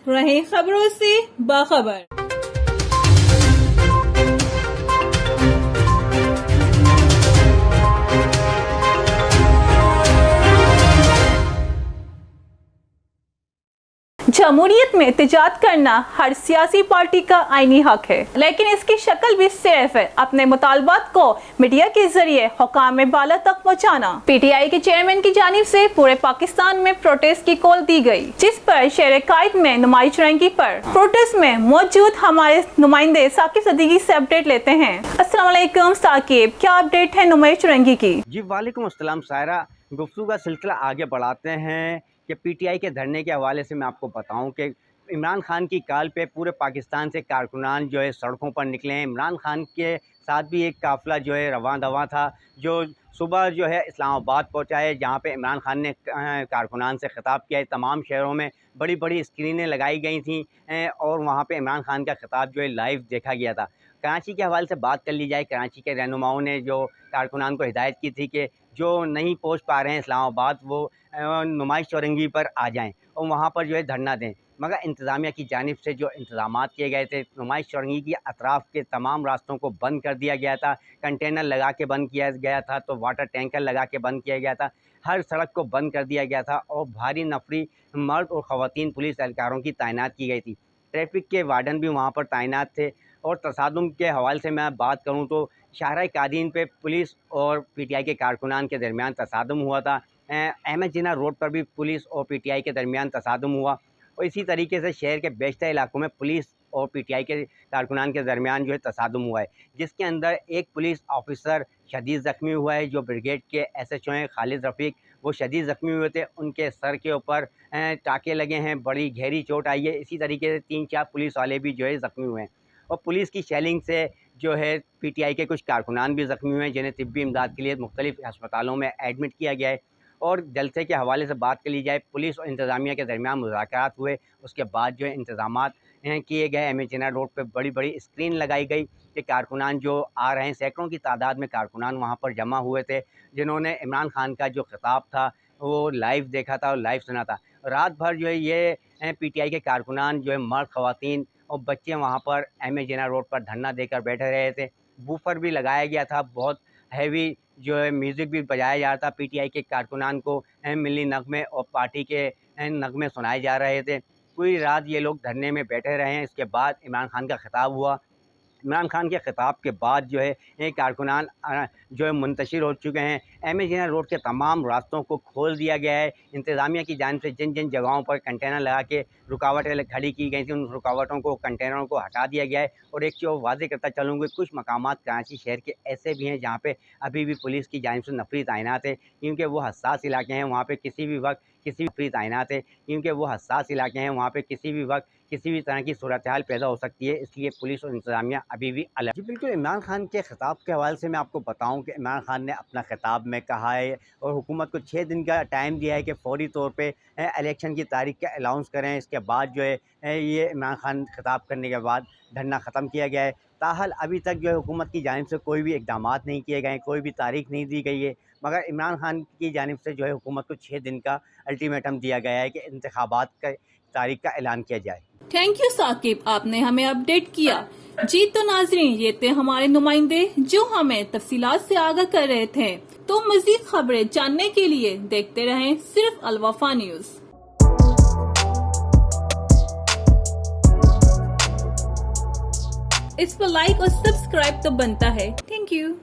रहें खबरों से बाखबर। जमहूरियत में एहतजाज करना हर सियासी पार्टी का आईनी हक है, लेकिन इसकी शक्ल भी सिर्फ है अपने मुतालबात को मीडिया के जरिए हुकाम बाला तक पहुँचाना। PTI के चेयरमैन की जानिब से पूरे पाकिस्तान में प्रोटेस्ट की कॉल दी गई, जिस पर शहर कायद में नुमाइश रंगी पर प्रोटेस्ट में मौजूद हमारे नुमाइंदे साकिब सदीकी से अपडेट लेते हैं। अस्सलाम वालेकुम साकिब, क्या अपडेट है नुमाइश रंगी की? जी वालेकुम अस्सलाम सायरा, गुफ्तगू का सिलसिला आगे बढ़ाते हैं कि PTI के धरने के हवाले से मैं आपको बताऊं कि इमरान खान की कॉल पे पूरे पाकिस्तान से कारकुनान जो है सड़कों पर निकले हैं। इमरान खान के साथ भी एक काफ़िला जो है रवां दवा था, जो सुबह जो है इस्लामाबाद पहुंचा है, जहां पे इमरान खान ने कारकुनान से ख़िताब किया है। तमाम शहरों में बड़ी बड़ी स्क्रीनें लगाई गई थी और वहाँ पे इमरान खान का ख़िताब जो है लाइव देखा गया था। कराची के हवाले से बात कर ली जाए, कराची के रहनुमाओं ने जो कारकुनान को हिदायत की थी कि जो नहीं पहुंच पा रहे हैं इस्लामाबाद वो नुमाइश चौरंगी पर आ जाएं और वहां पर जो है धरना दें, मगर इंतज़ामिया की जानिब से जो इंतज़ामात किए गए थे, नुमाइश चौरंगी की अतराफ़ के तमाम रास्तों को बंद कर दिया गया था। कंटेनर लगा के बंद किया गया था, तो वाटर टैंकर लगा के बंद किया गया था। हर सड़क को बंद कर दिया गया था और भारी नफरी मर्द और ख़वातीन पुलिस एहलकारों की तैनात की गई थी। ट्रैफिक के वार्डन भी वहाँ पर तैनात थे। और तसादुम के हवाले से मैं बात करूँ तो शाहराह कादीन पे पुलिस और PTI के कारकुनान के दरमियान तसादुम हुआ था। अहमद जिना रोड पर भी पुलिस और PTI के दरमियान तसादुम हुआ और इसी तरीके से शहर के बेशतर इलाकों में पुलिस और PTI के कारकुनान के दरमियान जो है तसादुम हुआ है, जिसके अंदर एक पुलिस ऑफिसर शदीद ज़ख्मी हुआ है। जो ब्रिगेड के SHO हैं खालिद रफ़ीक, वो शदीद ज़ख्मी हुए थे, उनके सर के ऊपर टाँके लगे हैं, बड़ी गहरी चोट आई है। इसी तरीके से 3-4 पुलिस वाले भी जो है ज़ख्मी हुए हैं और पुलिस की शेलिंग से जो है PTI के कुछ कारकुनान भी ज़ख्मी हुए हैं, जिन्हें तिब्बी इमदाद के लिए मुख्तलिफ अस्पतालों में एडमिट किया गया है। और जलसे के हवाले से बात कर ली जाए, पुलिस और इंतज़ामिया के दरमियान मुज़ाकरात हुए, उसके बाद जो है इंतज़ामात किए गए। अहमद जिना रोड पे बड़ी बड़ी स्क्रीन लगाई गई कि कारकुनान जो आ रहे हैं, सैकड़ों की तादाद में कारकुनान वहाँ पर जमा हुए थे, जिन्होंने इमरान खान का जो ख़िताब था वो लाइव देखा था और लाइव सुना था। रात भर जो है ये PTI के कारकुनान जो है मर्द, ख़वातीन और बच्चे वहाँ पर अहमद जिना रोड पर धरना देकर बैठे रहे थे। बूफर भी लगाया गया था, बहुत हैवी जो है म्यूज़िक भी बजाया जा रहा था। PTI के कारकुनान को मिली नगमे और पार्टी के नगमे सुनाए जा रहे थे। पूरी रात ये लोग धरने में बैठे रहे हैं। इसके बाद इमरान खान का ख़िताब हुआ। इमरान खान के ख़िताब के बाद जो है ये कारकुनान जो है मुंतशिर हो चुके हैं। अहमद जिना रोड के तमाम रास्तों को खोल दिया गया है। इंतज़ामिया की जानिब से जिन जिन जगहों पर कंटेनर लगा के रुकावटें खड़ी की गई थी, उन रुकावटों को, कंटेनरों को हटा दिया गया है। और एक चीज़ वाज़ेह करता चलूँगी, कुछ मकामात कराची शहर के ऐसे भी हैं जहाँ पे अभी भी पुलिस की जानिब से नफरी तैनात है, क्योंकि वो हसास इलाके हैं। वहाँ पे किसी भी वक्त किसी भी तैनात है, क्योंकि वो हसास इलाके हैं। वहाँ पे किसी भी वक्त किसी भी तरह की सूरत हाल पैदा हो सकती है, इसलिए पुलिस और इंतज़ामिया अभी भी अलर्ट। जी बिल्कुल, इमरान खान के ख़िताब के हवाले से मैं आपको बताऊं कि इमरान खान ने अपना ख़िताब में कहा है और हुकूमत को 6 दिन का टाइम दिया है कि फ़ौरी तौर पे इलेक्शन की तारीख का अनाउंस करें। इसके बाद जो है ये इमरान खान ख़िताब करने के बाद धरना ख़त्म किया गया है। ताहल अभी तक जो है हुकूमत की जानिब से कोई भी इक़दामात नहीं किए गए, कोई भी तारीख नहीं दी गई है, मगर इमरान खान की जानिब से जो है हुकूमत को 6 दिन का अल्टीमेटम दिया गया है कि इंतखाबात का तारीख का ऐलान किया जाए। थैंक यू साकिब, आपने हमें अपडेट किया। जी तो नाजरीन, ये थे हमारे नुमाइंदे जो हमें तफसीलात से आगाह कर रहे थे। तो मजीद खबरें जानने के लिए देखते रहें सिर्फ अल वफा न्यूज़। इस पर लाइक और सब्सक्राइब तो बनता है। Thank you.